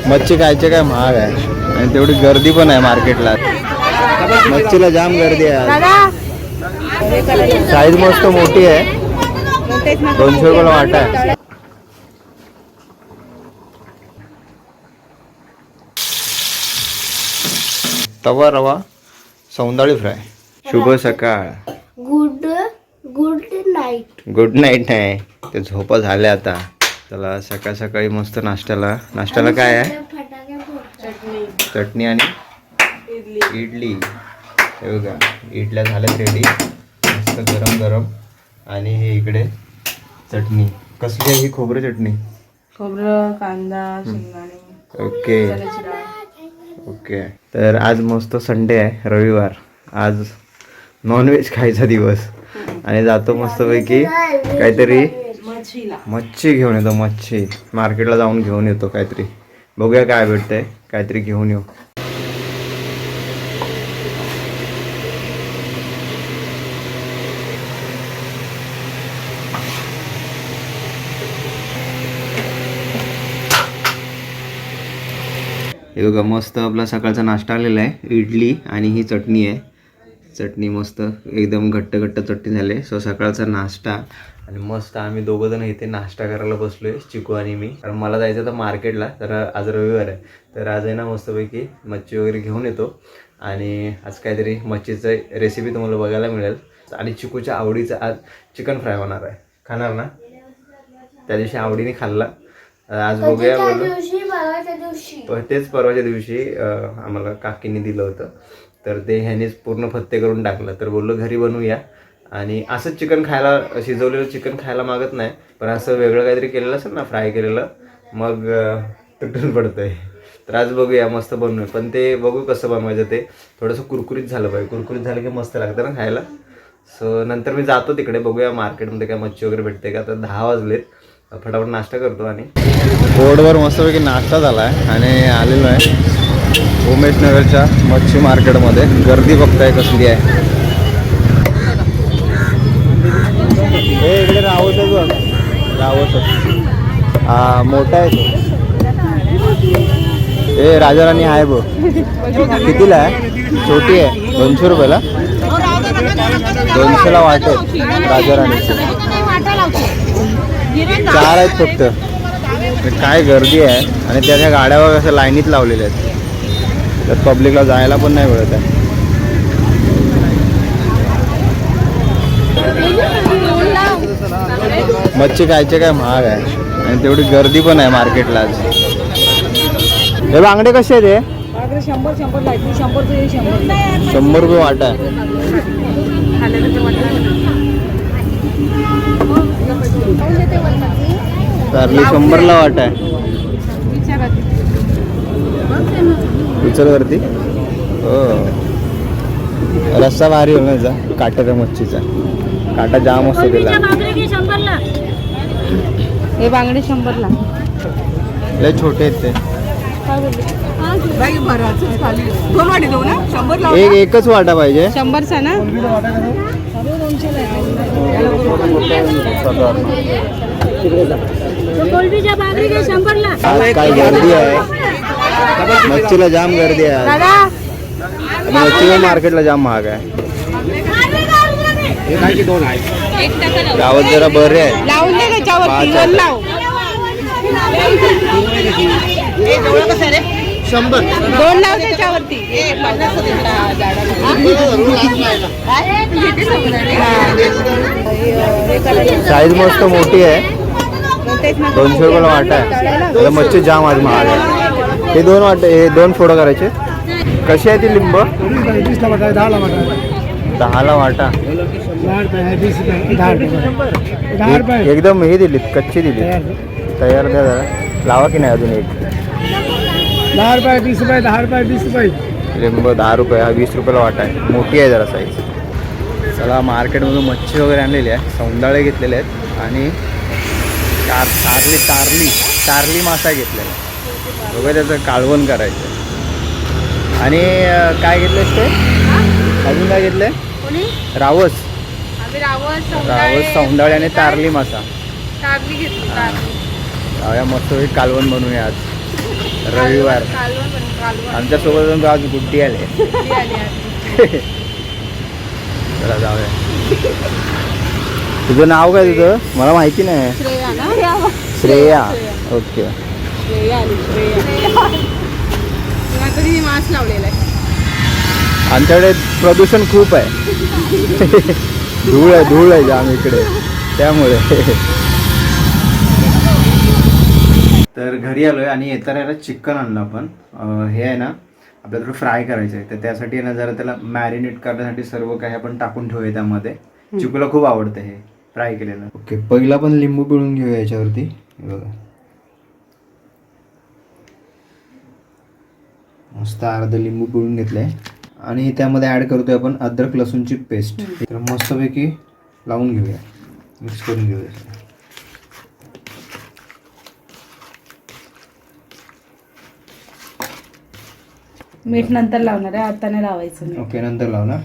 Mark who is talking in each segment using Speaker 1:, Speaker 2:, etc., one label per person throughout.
Speaker 1: मच्छी खायचे काय महाग आहे आणि तेवढी गर्दी पण आहे मार्केटला. मच्छीला जाम गर्दी आहे. साईज मस्त मोठी आहे. 200 रुपयाला वाटा आहे. तवा रवा सौंदाळी फ्राय. शुभ सकाळ.
Speaker 2: Good night.
Speaker 1: गुड नाईट नाही, ते झोपा झाल्या आता. चला सकाळ सकाळी मस्त नाश्त्याला काय आहे? चटणी आणि इडली. हे बघा इडल्या झाल्यात रेडी, मस्त गरम गरम. आणि हे इकडे चटणी. कसली आहे ही? खोबरं चटणी.
Speaker 3: खोबरं, कांदा, शेंगदाणे.
Speaker 1: ओके. तर आज मस्त संडे आहे, रविवार. आज नॉनव्हेज खायचा दिवस आणि जातो मस्तपैकी काहीतरी मच्छी घेऊन येतो. मच्छी मार्केटला जाऊन घेऊन येतो काहीतरी. बघूया काय भेटतंय, काहीतरी घेऊन येऊ. हे बघा मस्त आपला सकाळचा नाश्ता आलेला आहे. इडली आणि ही चटणी आहे. चटणी मस्त एकदम घट्ट चटणी झाली. सो सकाळचा नाश्ता आणि मस्त आम्ही दोघं जण इथे नाश्ता करायला बसलोय, चिकू आणि मी. कारण मला जायचं होतं मार्केटला, तर आज रविवार आहे. तर आज आहे ना मस्तपैकी मच्छी वगैरे घेऊन येतो. आणि आज काहीतरी मच्छीचं रेसिपी तुम्हाला बघायला मिळेल. आणि चिकूच्या आवडीचं आज चिकन फ्राय होणार आहे. खाणार ना? त्या दिवशी आवडीने खाल्ला. आज बघूया बोललो. तेच परवाच्या दिवशी आम्हाला काकीने दिलं होतं, तर ते ह्यानेच पूर्ण फत्ते करून टाकलं. तर बोललो घरी बनवूया. आणि असंच चिकन खायला, शिजवलेलं चिकन खायला मागत नाही, पण असं वेगळं काहीतरी केलेलं असेल ना, फ्राय केलेलं, मग तुटून पडतंय. तर आज बघूया, मस्त बनवूया. पण ते बघू कसं बनवायचं. ते थोडंसं कुरकुरीत झालं पाहिजे. कुरकुरीत झालं की मस्त लागतं ना खायला. सो नंतर मी जातो तिकडे, बघूया मार्केटमध्ये काय मच्छी वगैरे भेटते का. आता 10 वाजलेत. फटाफट नाश्ता करतो. आणि रोडवर मस्तपैकी नाश्ता झाला आहे आणि आलेलो आहे उमेश नगरच्या मच्छी मार्केटमध्ये. गर्दी बघताय कसली आहे. हे इकडे रावतच बघ, रावतच. हा मोठा आहे तो. हे राजाराणी आहे बघ. कितीला आहे? छोटी आहे. 200 रुपयाला. 200ला वाट आहे राजाराणीची. 4 आहेत फक्त. काय गर्दी आहे. आणि त्या गाड्यावर असं लाईनीत लावलेल्या आहेत, तर पब्लिकला जायला पण नाही मिळत आहे. मच्छी खायचे काय महाग आहे आणि तेवढी गर्दी पण आहे मार्केटला आज. हे बांगडे कसे आहेत? हे 100 रुपये वाटा आहे. कारली 100ला वाटा आहे. उचलवरती. हो, रस्सा भारी होईल ना काट्याच्या मच्छीचा. काटा जाम असतो त्याला.
Speaker 3: हे बांगडे 100ला.
Speaker 1: लय छोटे आहेत ते. एकच वाटा पाहिजे.
Speaker 3: 100चा ना.
Speaker 1: काय गर्दी आहे. मच्छीला जाम गर्दी आहे. मच्छी मार्केटला जाम महाग आहे. गावात जरा बरे आहे.
Speaker 3: दोन लाव त्याच्यावरती.
Speaker 1: साईज मस्त मोठी आहे. 200 रुपयाला वाटा आहे. मच्छी जाम आज महाग आहे. हे 2 वाटे, हे 2 फोडं करायचे. कशी आहे ती लिंब? 10ला वाटा. एकदम हे दिलीत, कच्ची दिलीत. तयार द्या जरा. लावा की नाही अजून एक.
Speaker 4: 10 रुपये 20 रुपये 10 रुपये 20 रुपये.
Speaker 1: लिंब 10 रुपये. हा 20 रुपयाला वाटा आहे. मोठी आहे जरा साईज. चला मार्केटमधून मच्छी वगैरे आणलेली आहे. सौंदाळे घेतलेले आहेत आणि तारली मासा घेतलेला. बघा त्याचं कालवण करायचं. आणि काय घेतलंस ते? अजून काय घेतलंय? रावस, सौंदाळे आणि तारली मासा.
Speaker 3: कारली घेतली.
Speaker 1: मस्त कालवण बनवूया आज. रविवार
Speaker 3: कालवण पण कालवण
Speaker 1: आमच्या सोबत आज गुड्डी आले.
Speaker 3: ती आली आज.
Speaker 1: चला जाऊया. तुझं नाव काय तुझं? मला माहिती नाही.
Speaker 3: श्रेया ना?
Speaker 1: श्रेया. ओके.
Speaker 3: श्रेया आली श्रेया. तुला तरी मास्क लावलेला आहे.
Speaker 1: आमच्याकडे प्रदूषण खूप आहे. धूळ आहे जाम इकडे, त्यामुळे. तर घरी आलोय आणि येताना चिकन आणलं आपण. हे आहे ना आपल्याला थोडं फ्राय करायचं आहे, तर त्यासाठी ना जरा त्याला मॅरिनेट करण्यासाठी सर्व काही आपण टाकून ठेवूया त्यामध्ये. चिकूला खूप आवडतं हे फ्राय केलेलं. ओके, पहिला आपण लिंबू पिळून घेऊया याच्यावरती. हे बघा, मस्त अर्धा लिंबू पिळून घेतलंय आणि त्यामध्ये ॲड करतोय आपण अद्रक लसूणची पेस्ट. तर मस्तपैकी लावून घेऊया, मिक्स करून घेऊया.
Speaker 3: मीठ नंतर लावणार आहे, आता नाही लावायचं.
Speaker 1: ओके, नंतर लाव ना.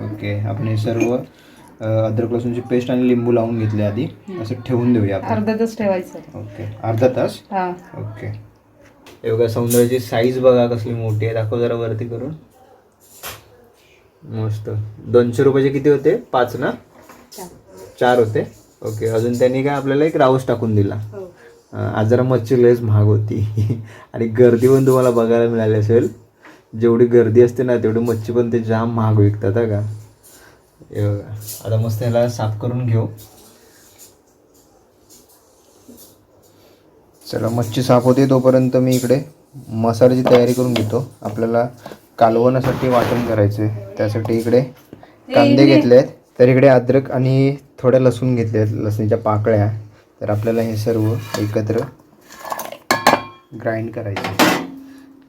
Speaker 1: ओके, आपण हे सर्व अद्रक लसूणची पेस्ट आणि लिंबू लावून घेतले आधी. असं ठेवून देऊया आपण.
Speaker 3: अर्धा तास ठेवायचं.
Speaker 1: ओके, अर्धा तास.
Speaker 3: हा.
Speaker 1: ओके. हे बघा, सौंदर्याची साईज बघा कसली मोठी आहे. दाखव जरा वरती करून. मस्त. 200 रुपयाचे किती होते? 5 ना? 4 होते. ओके, अजून त्यांनी काय आपल्याला एक राऊस टाकून दिला. आज जरा मच्छी लयच महाग होती. आणि गर्दी पण तुम्हाला बघायला मिळाली असेल. जेवढी गर्दी असते ना तेवढी मच्छी पण ते जाम महाग विकतात का. हे बघा, आता मस्त ह्याला साफ करून घेऊ. चला, मच्छी साफ होते तोपर्यंत मी इकडे मसाल्याची तयारी करून घेतो. आपल्याला कालवणासाठी वाटण करायचं आहे, त्यासाठी इकडे कांदे घेतले आहेत. तर इकडे अद्रक आणि थोड्या लसूण घेतले आहेत, लसणीच्या पाकळ्या. तर आपल्याला हे सर्व एकत्र ग्राइंड करायचं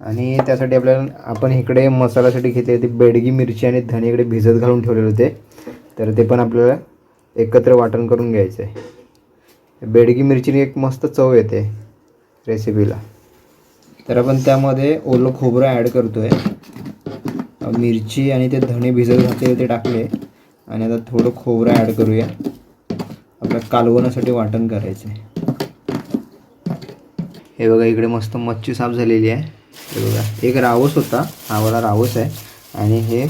Speaker 1: आणि त्यासाठी आपण इकडे मसाल्यासाठी घेतले ते बेडगी मिरची आणि धणे इकडे भिजत घालून ठेवलेले होते. तर ते पण आपल्याला एकत्र वाटण करून घ्यायचं आहे. बेडगी मिरचीने एक मस्त चव येते रेसिपीला. तर आपण त्यामध्ये ओलं खोबरं ॲड करतो आहे. मिरची आणि ते धणे भिजत घातलेले ते टाकले आणि आता थोडं खोबरं ॲड करूया. आपल्या कालवणासाठी वाटण करायचं आहे. हे बघा, इकडे मस्त मच्छी साफ झालेली आहे. हे बघा, एक रावस होता, हा वाला रावस आहे. आणि हे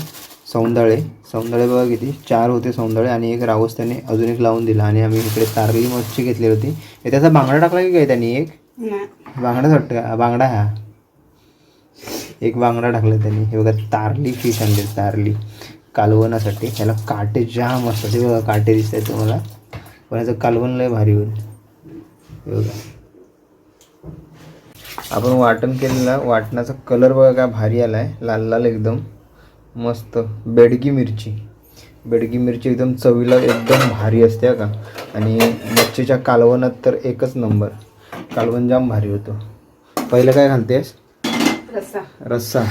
Speaker 1: सौंदाळे बघा किती, 4 होते सौंदाळे आणि एक रावस त्याने अजून एक लावून दिला. आणि आम्ही इकडे तारली मच्छी घेतली होती. हे त्याचा बांगडा टाकला की काय त्यांनी? एक बांगडाच वाटतं, बांगडा. हा, एक बांगडा टाकला त्यांनी. हे बघा, तारली फिश आणले, तारली कालवणासाठी. ह्याला काटे जाम असतात. हे बघा, काटे दिसत आहेत तुम्हाला, पण याचं कालवण लय भारी होईल. हे बघा, आपण वाटण केलेला वाटणाचा कलर बघा काय भारी आला आहे, लाल लाल एकदम मस्त. बेडगी मिरची एकदम चवीला एकदम भारी असते का. आणि मच्छीच्या कालवणात तर एकच नंबर, कालवण जाम भारी होतो. पहिलं काय घालतेस? रस्सा.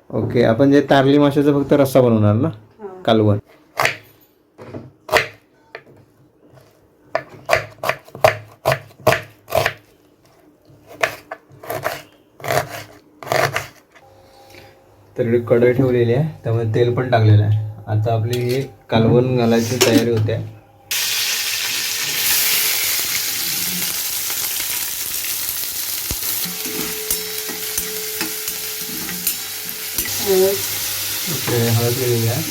Speaker 1: ओके, आपण जे तारली माशाचा फक्त रस्सा बनवणार ना, कालवण. तर इकडे कढई ठेवलेली आहे, त्यामुळे तेल पण टाकलेलं आहे. आता आपली हे कालवण घालायची तयारी होते. हळद केलेली आहे.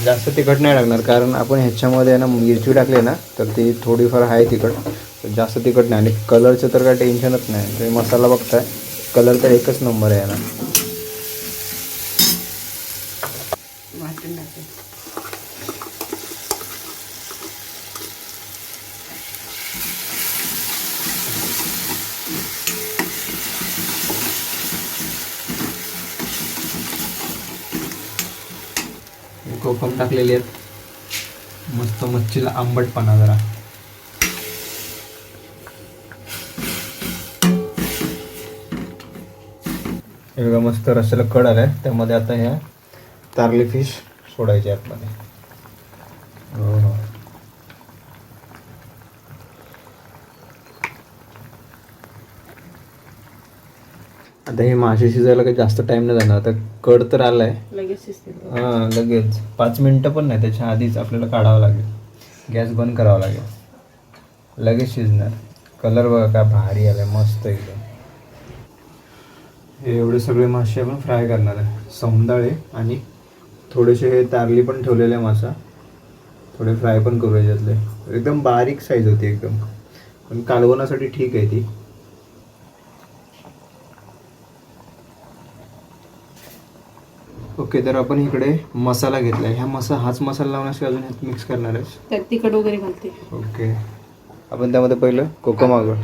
Speaker 1: जास्त तिखट नाही टाकणार, कारण आपण ह्याच्यामध्ये ना मिरची टाकली ना, तर ती थोडीफार आहे तिखट, जास्त तिखट नाही. आणि कलरचं तर काय टेन्शनच नाही. तुम्ही मसाला बघताय, कलर तर एकच नंबर आहे ना. कोकम टाकलेली आहेत, मस्त मच्छीला आंबटपणा जरा. हे बघा, मस्त रस्स्याला कड आलाय. त्यामध्ये आता ह्या तारली फिश सोडायची आतमध्ये. हो, आता हे मासे शिजायला काही जास्त टाइम नाही जाणार. आता कड तर आलाय
Speaker 3: लगेच.
Speaker 1: हां, लगेच 5 मिनटं पण नाही, त्याच्या आधीच आपल्याला काढावं लागेल. गॅस बंद करावा लागेल, लगेच शिजणार. कलर बघा काय भारी आलाय, मस्त एकदम. हे एवढे सगळे मासे आपण फ्राय करणार आहे. सौंदाळे आणि थोडेसे हे तारली पण ठेवलेले मासा, थोडे फ्राय पण करू याच्यातले. एकदम बारीक साईज होती एकदम, पण कालवणासाठी ठीक आहे ती. ओके, तर आपण इकडे मसाला घेतला आहे. हाच मसाला लावण्यासाठी अजून ह्यात मिक्स करणार आहे.
Speaker 3: त्यात तिखट वगैरे घालते.
Speaker 1: ओके, आपण त्यामध्ये पहिलं कोकम आगळ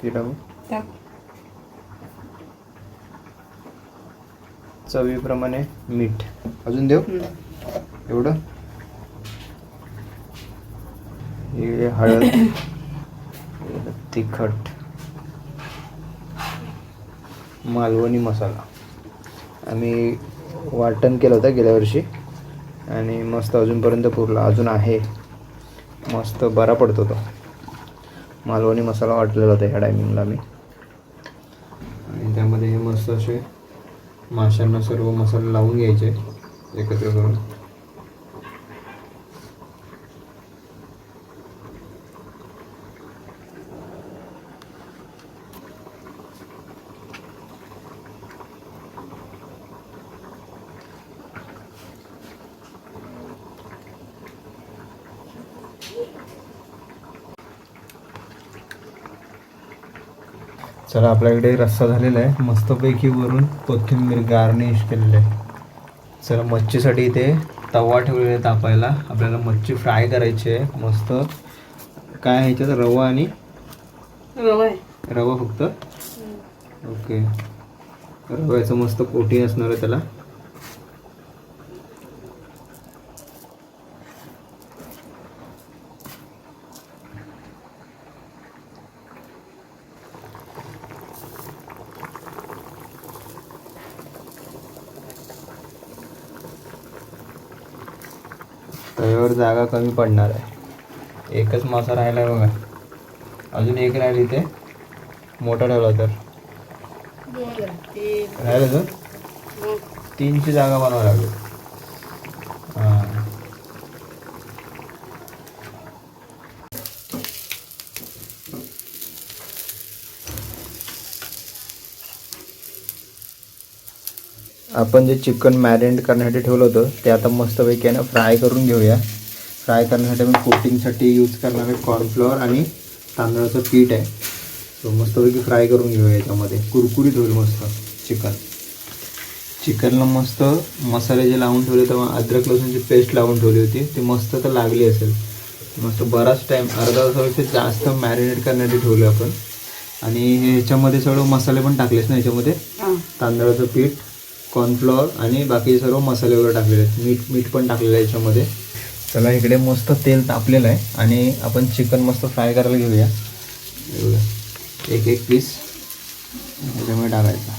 Speaker 1: ती टाकू.
Speaker 3: टाक.
Speaker 1: चवीप्रमाणे मीठ अजून देऊ. एवढं. हे हळद, तिखट, मालवणी मसाला आम्ही वाटण केलं होतं गेल्या वर्षी आणि मस्त अजूनपर्यंत पुरला, अजून आहे. मस्त बरा पडतो तो मालवणी मसाला वाटलेला होता ह्या टायमिंगला मी. आणि त्यामध्ये हे मस्त असे माशांना सर्व मसाले लावून घ्यायचे एकत्र करून. चला, आपल्याकडे रस्सा झालेला आहे मस्तपैकी, वरून कोथिंबीर गार्निश केलेलं आहे. चला, मच्छीसाठी इथे तवा ठेवलेला आहे तापायला. आपल्याला मच्छी फ्राय करायची आहे मस्त. काय आहे ह्याच्यात? रवा आणि
Speaker 3: रवा आहे.
Speaker 1: रवा फक्त. ओके, रव्याचं मस्त कोटिंग असणार आहे त्याला. तव्यावर जागा कमी पडणार आहे. एकच मासा राहिला आहे बघा, अजून एक राहिला इथे. मोठा ठेवला तर राहिलं तर 3ची जागा बनवावी लागेल. हां, आपण जे चिकन मॅरिनेट करण्यासाठी ठेवलं होतं ते आता मस्तपैकी आहे ना फ्राय करून घेऊया. फ्राय करण्यासाठी आपण कोटिंगसाठी यूज करणार आहे कॉर्नफ्लॉवर आणि तांदळाचं पीठ आहे. तो मस्तपैकी फ्राय करून घेऊया. याच्यामध्ये कुरकुरीत होईल मस्त चिकन. चिकनला मस्त मसाले जे लावून ठेवले, तेव्हा अद्रक लसूणची पेस्ट लावून ठेवली होती, ती मस्त तर लागली असेल. मस्त बराच टाईम, अर्धा तासापेक्षा जास्त मॅरिनेट करण्यासाठी ठेवलं आपण. आणि ह्याच्यामध्ये सगळं मसाले पण टाकलेस ना ह्याच्यामध्ये, तांदळाचं पीठ, कॉर्नफ्लॉवर आणि बाकी सर्व मसाले वगैरे टाकलेले आहेत. मीठ पण टाकलेलं आहे याच्यामध्ये. चला, इकडे मस्त तेल तापलेलं आहे आणि आपण चिकन मस्त फ्राय करायला घेऊया. एवढं एक पीस ह्याच्यामध्ये टाकायचा.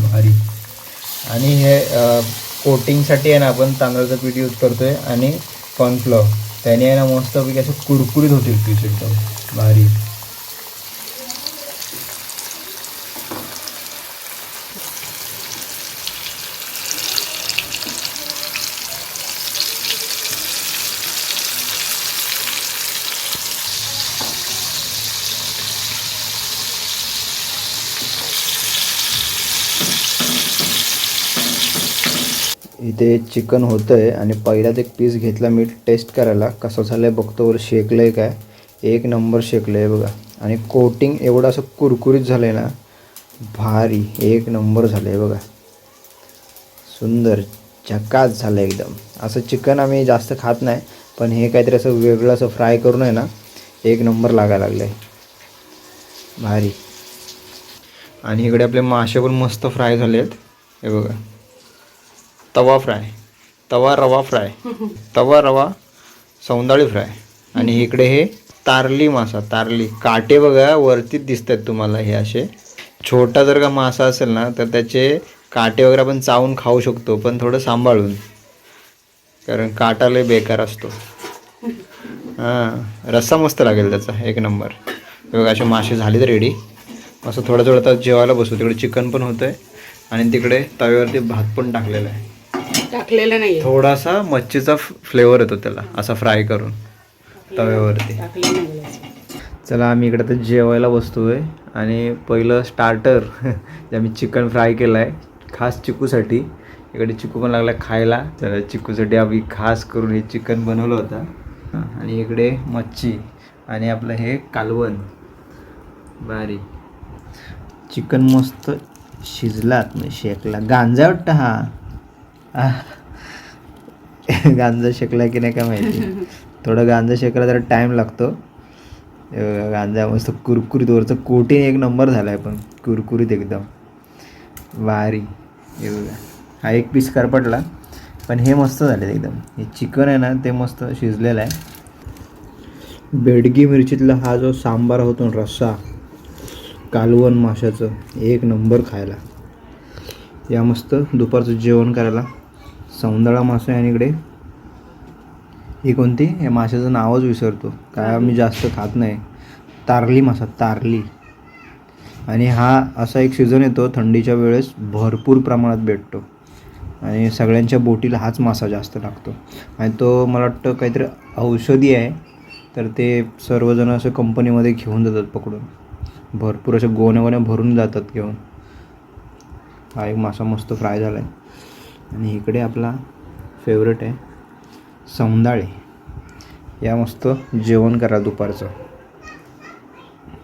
Speaker 1: भारी. आणि हे कोटिंगसाठी आहे ना आपण तांदळाचं पीठ यूज करतोय आणि कॉर्नफ्लॉवर. त्याने आहे ना मस्तपैकी असं कुरकुरीत होतील पीस एकदम भारी. इथे चिकन होतं आहे आणि पहिल्याच एक पीस घेतला मी टेस्ट करायला कसं झालं आहे बघतो. वर शेकलं आहे काय, एक नंबर शेकलं आहे बघा. आणि कोटिंग एवढं असं कुरकुरीत झालं आहे ना, भारी एक नंबर झालं आहे बघा. सुंदर झकास झालं आहे एकदम. असं चिकन आम्ही जास्त खात नाही, पण हे काहीतरी असं वेगळं असं फ्राय करून आहे ना, एक नंबर लागायला लागलं आहे भारी. आणि इकडे आपले मासे पण मस्त फ्राय झाले आहेत हे बघा. तवा फ्राय, तवा रवा फ्राय, तवा रवा सौंदाळी फ्राय. आणि इकडे हे तारली मासा, तारली. काटे बघा वरतीच दिसत आहेत तुम्हाला. हे असे छोटा जर का मासा असेल ना तर त्याचे काटे वगैरे आपण चावून खाऊ शकतो, पण थोडं सांभाळून, कारण काटा लय बेकार असतो. हां, रस्सा मस्त लागेल त्याचा एक नंबर. हे बघा असे मासे झालेत रेडी. असं थोडं थोडं आता जेवायला बसू. तिकडे चिकन पण होतं आहे आणि तिकडे तव्यावरती भात पण टाकलेला आहे.
Speaker 3: टाकलेलं नाही
Speaker 1: थोडासा मच्छीचा फ्लेवर येतो त्याला असा फ्राय करून तव्यावरती.
Speaker 3: टाकलेलं नाही.
Speaker 1: चला आम्ही इकडे तर जेवायला बसतोय आणि पहिलं स्टार्टर जे आम्ही चिकन फ्राय केलं आहे खास चिकूसाठी. इकडे चिकू पण लागला खायला. तर चिकूसाठी आम्ही खास करून हे चिकन बनवलं होतं. आणि इकडे मच्छी आणि आपलं हे कालवण. भारी. चिकन मस्त शिजलात म्हणजे शेकला. गांजा वाटतं हा. गांजा शेकला की नाही काय माहिती. थोडं गांजा शेकायला जरा टाईम लागतो. गांजा मस्त कुरकुरीत वरचं कोटिंग एक नंबर झाला आहे पण कुरकुरीत एकदम भारी. हे बघा हा एक पीस करपटला पण हे मस्त झाले एकदम. हे चिकन आहे ना ते मस्त शिजलेलं आहे. बेडगी मिरचीतला हा जो सांबार होतो रस्सा कालवण माशाचं एक नंबर खायला. या मस्त दुपारचं जेवण करायला. सौंदळा मासा आहे आणि इकडे ही कोणती या माशाचं नावच विसरतो काय मी जास्त खात नाही. तारली मासा तारली. आणि हा असा एक सीझन येतो थंडीच्या वेळेस भरपूर प्रमाणात भेटतो आणि सगळ्यांच्या बोटीला हाच मासा जास्त लागतो. आणि तो मला वाटतं काहीतरी औषधी आहे तर ते सर्वजण असं कंपनीमध्ये घेऊन जातात पकडून. भरपूर अशा गोण्या भरून जातात घेऊन. हा एक मासा मस्त फ्राय झाला आहे. आणि इकडे आपला फेवरेट आहे सौंदाळे. या मस्त जेवण करा दुपारचं.